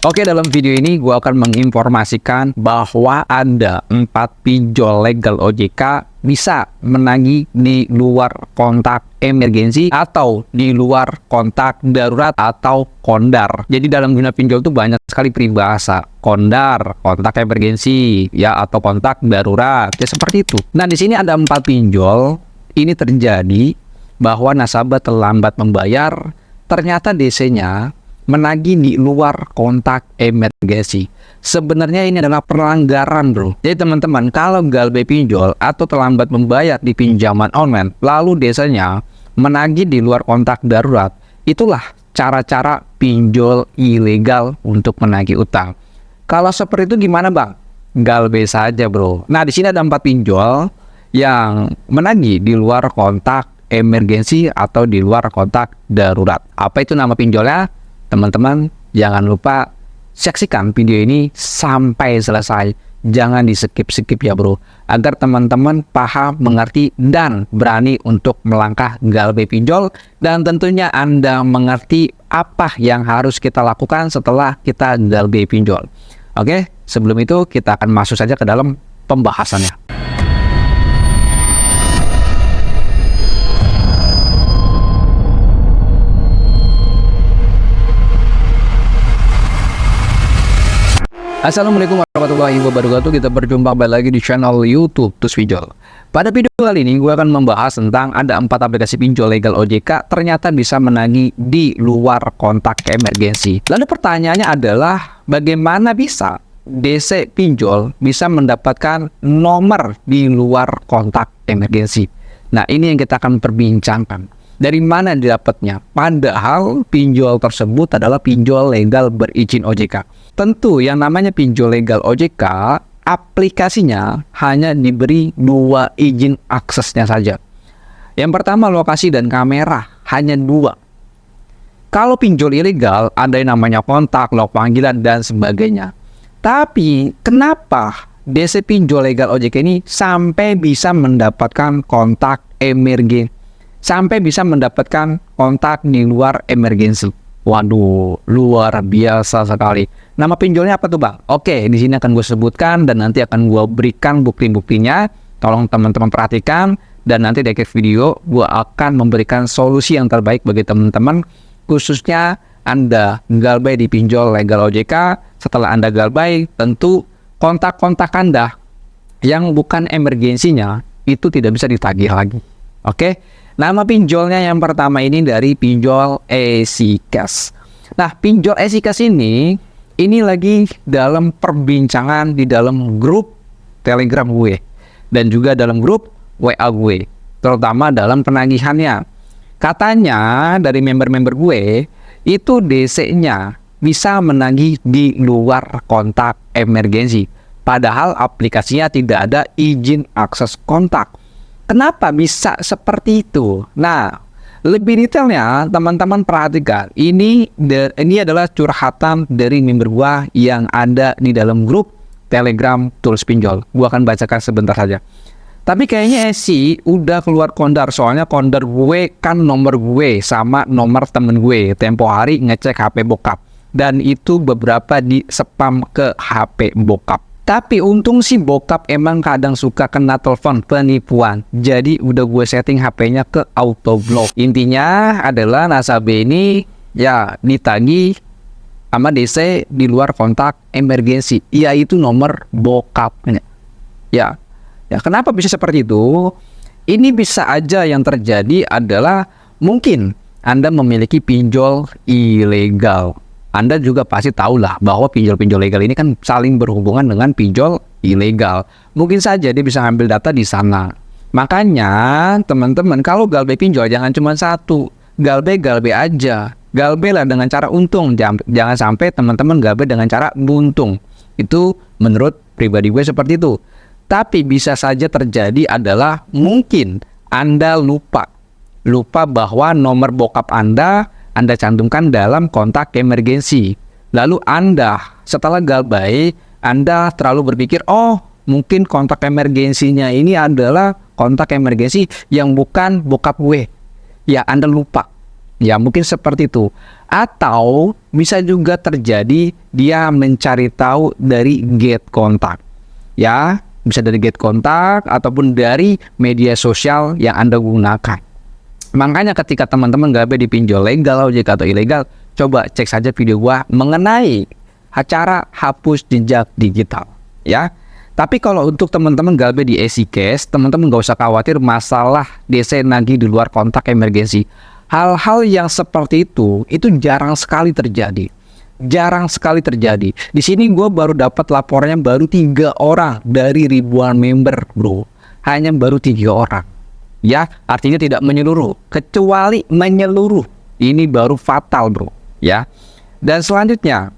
Oke, dalam video ini gue akan menginformasikan bahwa ada 4 pinjol legal OJK bisa menagih di luar kontak emergensi atau di luar kontak darurat atau kondar. Jadi dalam dunia pinjol itu banyak sekali peribahasa. Kondar, kontak emergensi, ya, atau kontak darurat. Ya seperti itu. Nah, di sini ada 4 pinjol. Ini terjadi bahwa nasabah terlambat membayar, ternyata DC-nya menagih di luar kontak emergensi. Sebenarnya ini adalah pelanggaran, bro. Jadi teman-teman, kalau galbay pinjol atau terlambat membayar di pinjaman online, lalu desanya menagih di luar kontak darurat, itulah cara-cara pinjol ilegal untuk menagih utang. Kalau seperti itu gimana, bang? Galbay saja, bro. Nah, di sini ada 4 pinjol yang menagih di luar kontak emergensi atau di luar kontak darurat. Apa itu nama pinjolnya? Teman-teman, jangan lupa saksikan video ini sampai selesai. Jangan di-skip-skip ya, bro. Agar teman-teman paham, mengerti, dan berani untuk melangkah galbay pinjol. Dan tentunya Anda mengerti apa yang harus kita lakukan setelah kita galbay pinjol. Oke, sebelum itu kita akan masuk saja ke dalam pembahasannya. Assalamualaikum warahmatullahi wabarakatuh. Kita berjumpa kembali lagi di channel YouTube Tus Pinjol. Pada video kali ini gue akan membahas tentang ada 4 aplikasi pinjol legal OJK ternyata bisa menagih di luar kontak emergensi. Lalu pertanyaannya adalah bagaimana bisa DC pinjol bisa mendapatkan nomor di luar kontak emergensi? Nah, ini yang kita akan perbincangkan. Dari mana didapatnya? Padahal pinjol tersebut adalah pinjol legal berizin OJK. Tentu yang namanya pinjol legal OJK, aplikasinya hanya diberi 2 izin aksesnya saja. Yang pertama lokasi dan kamera, hanya 2. Kalau pinjol ilegal, ada yang namanya kontak, log panggilan, dan sebagainya. Tapi kenapa DC pinjol legal OJK ini sampai bisa mendapatkan kontak emergensi? Sampai bisa mendapatkan kontak di luar emergensi. Waduh, luar biasa sekali. Nama pinjolnya apa tuh, bang? Oke, di sini akan gue sebutkan dan nanti akan gue berikan bukti-buktinya. Tolong teman-teman perhatikan dan nanti di akhir video gue akan memberikan solusi yang terbaik bagi teman-teman, khususnya Anda galbay di pinjol legal OJK. Setelah Anda galbay, tentu kontak-kontak Anda yang bukan emergensinya itu tidak bisa ditagih lagi. Oke? Nama pinjolnya yang pertama ini dari pinjol Easy Cash. Nah, pinjol Easy Cash ini lagi dalam perbincangan di dalam grup Telegram gue dan juga dalam grup WA gue, terutama dalam penagihannya. Katanya dari member-member gue itu DC-nya bisa menagih di luar kontak emergensi, padahal aplikasinya tidak ada izin akses kontak. Kenapa bisa seperti itu? Nah, lebih detailnya teman-teman perhatikan. Ini adalah curhatan dari member gua yang ada di dalam grup Telegram Tools Pinjol. Gua akan bacakan sebentar saja. Tapi kayaknya sih udah keluar kondar, soalnya kondar gue kan nomor gue sama nomor temen gue. Tempo hari ngecek HP bokap dan itu beberapa di spam ke HP bokap. Tapi untung sih bokap emang kadang suka kena telepon penipuan. Jadi udah gue setting HP-nya ke auto block. Intinya adalah nasabah ini ya ditagih sama DC di luar kontak emergensi, yaitu nomor bokapnya. Ya, kenapa bisa seperti itu? Ini bisa aja yang terjadi adalah mungkin Anda memiliki pinjol ilegal. Anda juga pasti tahu lah bahwa pinjol-pinjol legal ini kan saling berhubungan dengan pinjol ilegal. Mungkin saja dia bisa ngambil data di sana. Makanya teman-teman kalau galbay pinjol jangan cuma satu. Galbay aja. Galbay lah dengan cara untung. Jangan sampai teman-teman galbay dengan cara buntung. Itu menurut pribadi gue seperti itu. Tapi bisa saja terjadi adalah mungkin Anda lupa bahwa nomor bokap Anda cantumkan dalam kontak emergensi. Lalu Anda setelah galbay, Anda terlalu berpikir, oh mungkin kontak emergensinya ini adalah kontak emergensi yang bukan bokap gue. Ya, Anda lupa. Ya, mungkin seperti itu. Atau bisa juga terjadi dia mencari tahu dari get kontak. Ya, bisa dari get kontak ataupun dari media sosial yang Anda gunakan. Makanya ketika teman-teman galbay di pinjol legal OJK atau ilegal, coba cek saja video gua mengenai cara hapus jejak digital, ya. Tapi kalau untuk teman-teman galbay di EasyCash, teman-teman nggak usah khawatir masalah DC nagih di luar kontak emergensi. Hal-hal yang seperti itu jarang sekali terjadi. Jarang sekali terjadi. Di sini gue baru dapat laporannya baru 3 orang dari ribuan member, bro. Hanya baru 3 orang. Ya, artinya tidak menyeluruh. Kecuali menyeluruh, ini baru fatal, bro. Ya. Dan selanjutnya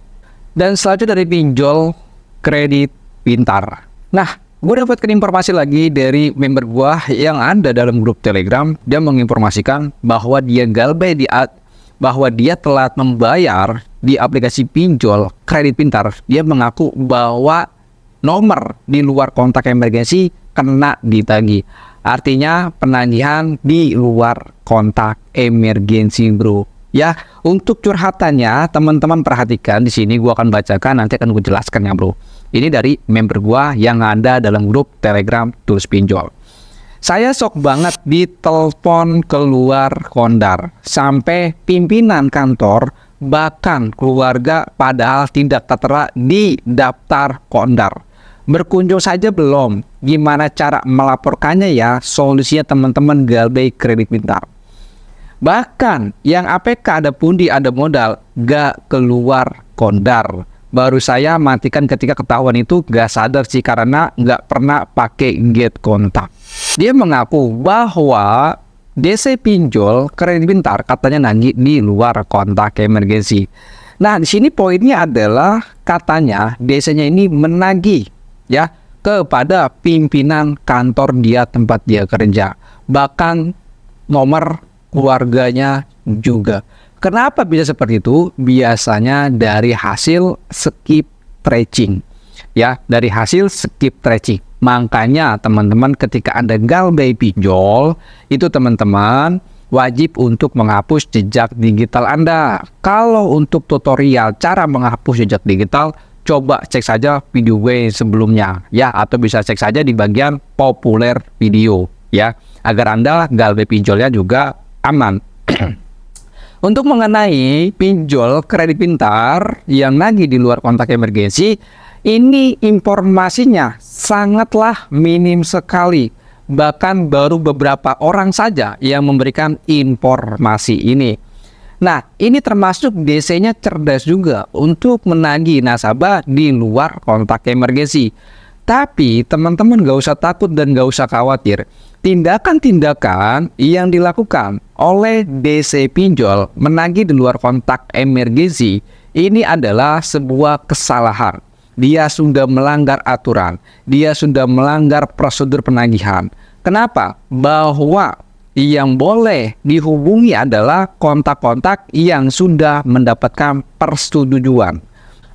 dari pinjol kredit pintar. Nah, gue dapatkan informasi lagi dari member gue yang ada dalam grup Telegram. Dia menginformasikan bahwa dia galbay bahwa dia telah membayar di aplikasi pinjol kredit pintar. Dia mengaku bahwa nomor di luar kontak emergensi kena ditagih. Artinya penagihan di luar kontak emergensi, bro. Ya, untuk curhatannya teman-teman perhatikan di sini gua akan bacakan, nanti akan gue jelaskan ya, bro. Ini dari member gua yang ada dalam grup Telegram Tools Pinjol. Saya shock banget ditelepon keluar kondar sampai pimpinan kantor bahkan keluarga padahal tidak tertera di daftar kondar. Berkunjung saja belum. Gimana cara melaporkannya ya? Solusinya teman-teman galbay kredit pintar. Bahkan yang APK ada pundi ada modal gak keluar kondar. Baru saya matikan ketika ketahuan itu gak sadar sih karena gak pernah pakai get kontak. Dia mengaku bahwa DC pinjol kredit pintar katanya nagih di luar kontak emergensi. Nah, di sini poinnya adalah katanya DC-nya ini menagih ya kepada pimpinan kantor dia tempat dia kerja. Bahkan nomor keluarganya juga. Kenapa bisa seperti itu? Biasanya dari hasil skip tracing. Ya, dari hasil skip tracing. Makanya teman-teman ketika Anda galbay pinjol, itu teman-teman wajib untuk menghapus jejak digital Anda. Kalau untuk tutorial cara menghapus jejak digital, coba cek saja video gue sebelumnya ya, atau bisa cek saja di bagian populer video ya, agar Anda galbay pinjolnya juga aman. Untuk mengenai pinjol kredit pintar yang nagih di luar kontak emergensi, ini informasinya sangatlah minim sekali. Bahkan baru beberapa orang saja yang memberikan informasi ini. Nah, ini termasuk DC-nya cerdas juga untuk menagih nasabah di luar kontak emergensi. Tapi teman-teman gak usah takut dan gak usah khawatir. Tindakan-tindakan yang dilakukan oleh DC pinjol menagih di luar kontak emergensi ini adalah sebuah kesalahan. Dia sudah melanggar aturan, dia sudah melanggar prosedur penagihan. Kenapa? Bahwa yang boleh dihubungi adalah kontak-kontak yang sudah mendapatkan persetujuan.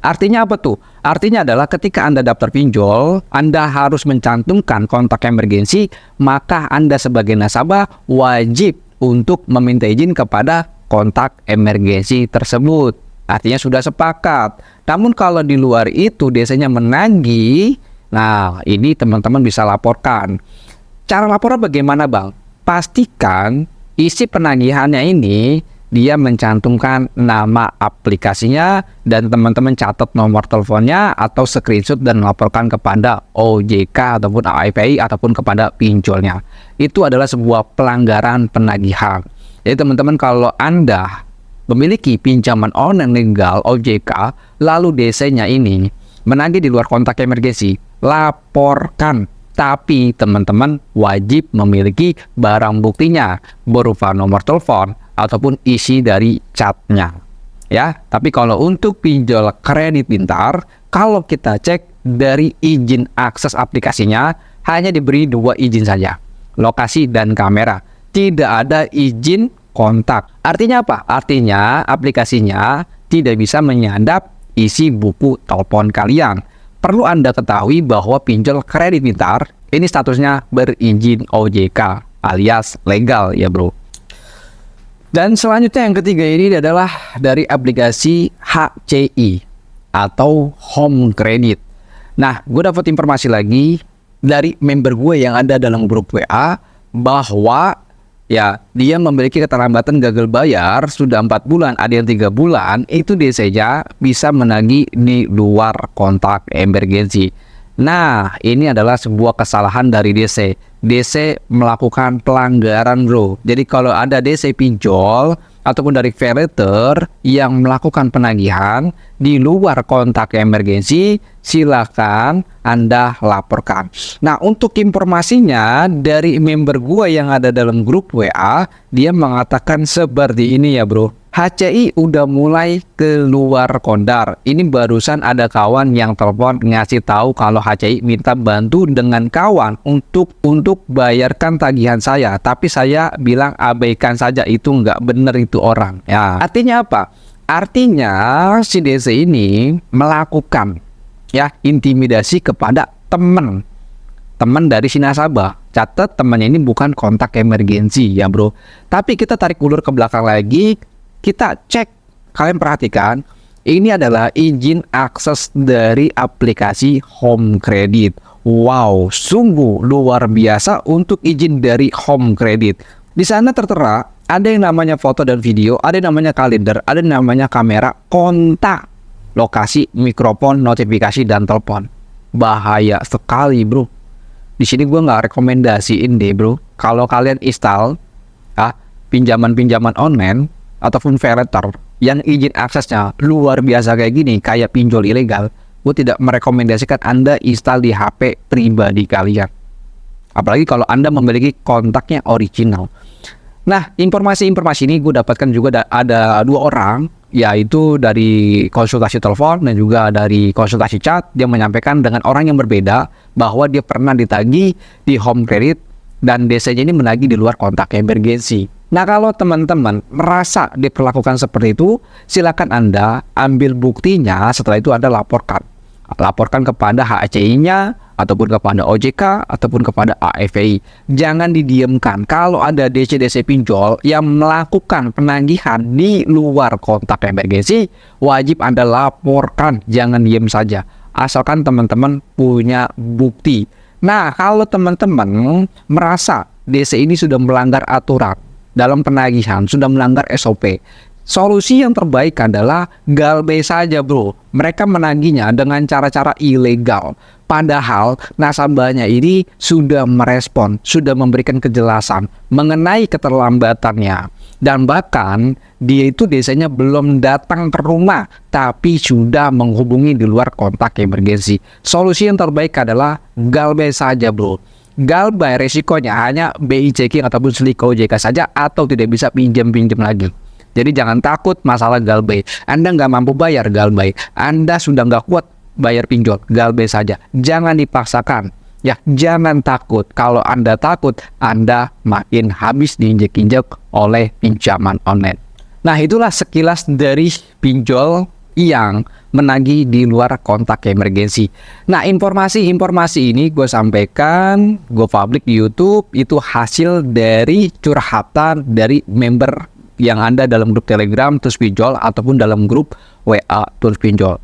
Artinya apa tuh? Artinya adalah ketika Anda daftar pinjol, Anda harus mencantumkan kontak emergensi, maka Anda sebagai nasabah wajib untuk meminta izin kepada kontak emergensi tersebut. Artinya sudah sepakat. Namun kalau di luar itu DC-nya menagih, nah ini teman-teman bisa laporkan. Cara laporan bagaimana, Bang? Pastikan isi penagihannya ini dia mencantumkan nama aplikasinya dan teman-teman catat nomor teleponnya atau screenshot dan melaporkan kepada OJK ataupun AIPI ataupun kepada pinjolnya. Itu adalah sebuah pelanggaran penagihan. Jadi teman-teman kalau Anda memiliki pinjaman online legal OJK lalu DC-nya ini menagih di luar kontak emergensi, laporkan. Tapi teman-teman wajib memiliki barang buktinya berupa nomor telepon ataupun isi dari chatnya ya. Tapi kalau untuk pinjol kredit pintar, kalau kita cek dari izin akses aplikasinya hanya diberi 2 izin saja, lokasi dan kamera, tidak ada izin kontak. Artinya apa? Artinya aplikasinya tidak bisa menyadap isi buku telepon kalian. Perlu Anda ketahui bahwa pinjol kredit pintar ini statusnya berizin OJK alias legal ya, bro. Dan selanjutnya yang ketiga ini adalah dari aplikasi HCI atau Home Credit. Nah, gue dapat informasi lagi dari member gue yang ada dalam grup WA bahwa ya dia memiliki keterlambatan gagal bayar sudah 4 bulan, ada yang 3 bulan, itu DC-nya bisa menagih di luar kontak emergency. Nah, ini adalah sebuah kesalahan dari DC. DC melakukan pelanggaran, bro. Jadi kalau ada DC pinjol ataupun dari pay later yang melakukan penagihan di luar kontak emergency, silakan Anda laporkan. Nah, untuk informasinya dari member gua yang ada dalam grup WA, dia mengatakan seperti ini ya, bro. HCI udah mulai keluar kondar. Ini barusan ada kawan yang telepon ngasih tahu kalau HCI minta bantu dengan kawan untuk bayarkan tagihan saya. Tapi saya bilang abaikan saja, itu nggak bener itu orang. Ya, artinya apa? Artinya si DC ini melakukan ya intimidasi kepada teman dari si nasabah. Catat, temannya ini bukan kontak emergency ya, bro. Tapi kita tarik ulur ke belakang lagi. Kita cek, kalian perhatikan, ini adalah izin akses dari aplikasi Home Credit. Wow, sungguh luar biasa untuk izin dari Home Credit. Di sana tertera ada yang namanya foto dan video, ada yang namanya kalender, ada yang namanya kamera, kontak, lokasi, mikrofon, notifikasi, dan telepon. Bahaya sekali, bro. Di sini gue nggak rekomendasiin deh, bro. Kalau kalian install pinjaman-pinjaman online ataupun pay later yang izin aksesnya luar biasa kayak gini, kayak pinjol ilegal, gue tidak merekomendasikan Anda install di HP pribadi kalian. Apalagi kalau Anda memiliki kontaknya original. Nah, informasi-informasi ini gue dapatkan juga ada 2 orang, yaitu dari konsultasi telepon dan juga dari konsultasi chat. Dia menyampaikan dengan orang yang berbeda bahwa dia pernah ditagih di Home Credit dan DC-nya ini menagih di luar kontak emergency. Nah, kalau teman-teman merasa diperlakukan seperti itu, silakan Anda ambil buktinya, setelah itu Anda laporkan. Laporkan kepada HCI-nya, ataupun kepada OJK, ataupun kepada AFI. Jangan didiamkan. Kalau ada DC-DC pinjol yang melakukan penagihan di luar kontak emergency, wajib Anda laporkan, jangan diam saja. Asalkan teman-teman punya bukti. Nah, kalau teman-teman merasa DC ini sudah melanggar aturan dalam penagihan, sudah melanggar SOP, solusi yang terbaik adalah galbay saja, bro. Mereka menagihnya dengan cara-cara ilegal. Padahal nasabahnya ini sudah merespon, sudah memberikan kejelasan mengenai keterlambatannya. Dan bahkan dia itu biasanya belum datang ke rumah, tapi sudah menghubungi di luar kontak emergency. Solusi yang terbaik adalah galbay saja, bro. Galbay resikonya hanya BI checking ataupun selik OJK saja, atau tidak bisa pinjam-pinjam lagi. Jadi jangan takut masalah galbay. Anda nggak mampu bayar galbay, Anda sudah nggak kuat bayar pinjol, galbay saja. Jangan dipaksakan. Ya, jangan takut. Kalau Anda takut, Anda makin habis diinjek-injek oleh pinjaman online. Nah, itulah sekilas dari pinjol yang menagih di luar kontak emergency. Nah, informasi ini gue sampaikan, gue publik di YouTube, itu hasil dari curhatan dari member yang ada dalam grup Telegram Terus Pinjol ataupun dalam grup WA Terus Pinjol.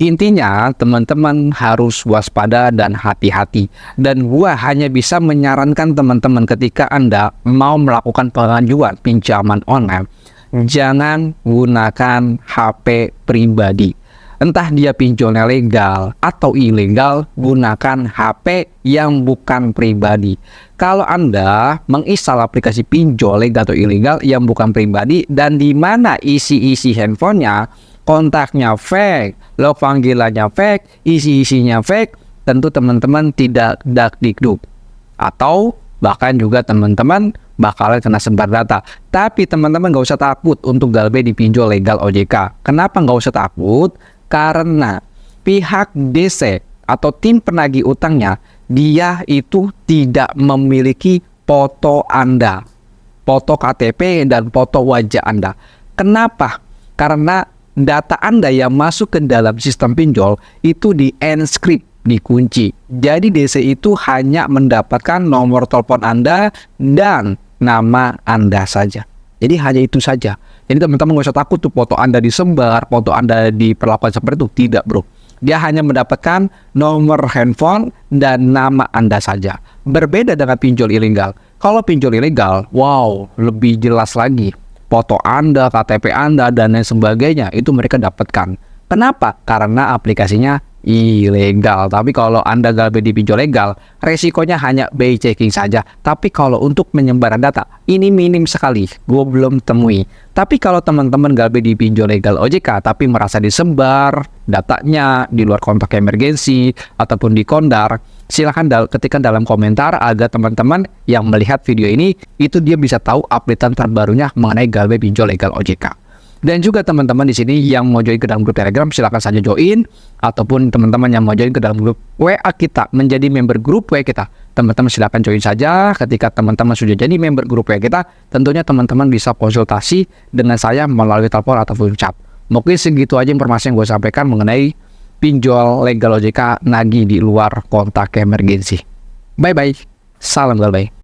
Intinya teman-teman harus waspada dan hati-hati. Dan gue hanya bisa menyarankan teman-teman ketika Anda mau melakukan pengajuan pinjaman online, jangan gunakan HP pribadi. Entah dia pinjolnya legal atau ilegal, gunakan HP yang bukan pribadi. Kalau Anda menginstal aplikasi pinjol legal atau ilegal yang bukan pribadi dan di mana isi-isi handphonenya, kontaknya fake, log panggilannya fake, isi-isinya fake, tentu teman-teman tidak dakdikduk. Atau bahkan juga teman-teman bakalan kena sebar data. Tapi teman-teman nggak usah takut untuk galbay di pinjol legal OJK. Kenapa nggak usah takut? Karena pihak DC atau tim penagih utangnya, dia itu tidak memiliki foto Anda, foto KTP dan foto wajah Anda. Kenapa? Karena data Anda yang masuk ke dalam sistem pinjol itu di-encrypt, dikunci. Jadi DC itu hanya mendapatkan nomor telepon Anda dan nama Anda saja. Jadi hanya itu saja. Jadi teman-teman nggak usah takut tuh foto Anda disebar, foto Anda diperlakukan seperti itu. Tidak, bro. Dia hanya mendapatkan nomor handphone dan nama Anda saja. Berbeda dengan pinjol ilegal. Kalau pinjol ilegal, wow, lebih jelas lagi. Foto Anda, KTP Anda, dan lain sebagainya, itu mereka dapatkan. Kenapa? Karena aplikasinya ilegal. Tapi kalau Anda galbay di pinjol legal, resikonya hanya BI checking saja. Tapi kalau untuk penyebaran data, ini minim sekali. Gue belum temui. Tapi kalau teman-teman galbay di pinjol legal OJK, tapi merasa disebar datanya di luar kontak emergensi ataupun di Kondar, silahkan ketikkan dalam komentar agar teman-teman yang melihat video ini, itu dia bisa tahu updatean terbarunya mengenai galbay pinjol legal OJK. Dan juga teman-teman di sini yang mau join ke dalam grup Telegram, silakan saja join, ataupun teman-teman yang mau join ke dalam grup WA kita, menjadi member grup WA kita, teman-teman silakan join saja. Ketika teman-teman sudah jadi member grup WA kita, tentunya teman-teman bisa konsultasi dengan saya melalui telepon ataupun chat. Mungkin segitu aja informasi yang gue sampaikan mengenai pinjol legal OJK nagih di luar kontak emergensi. Bye bye, salam galbay.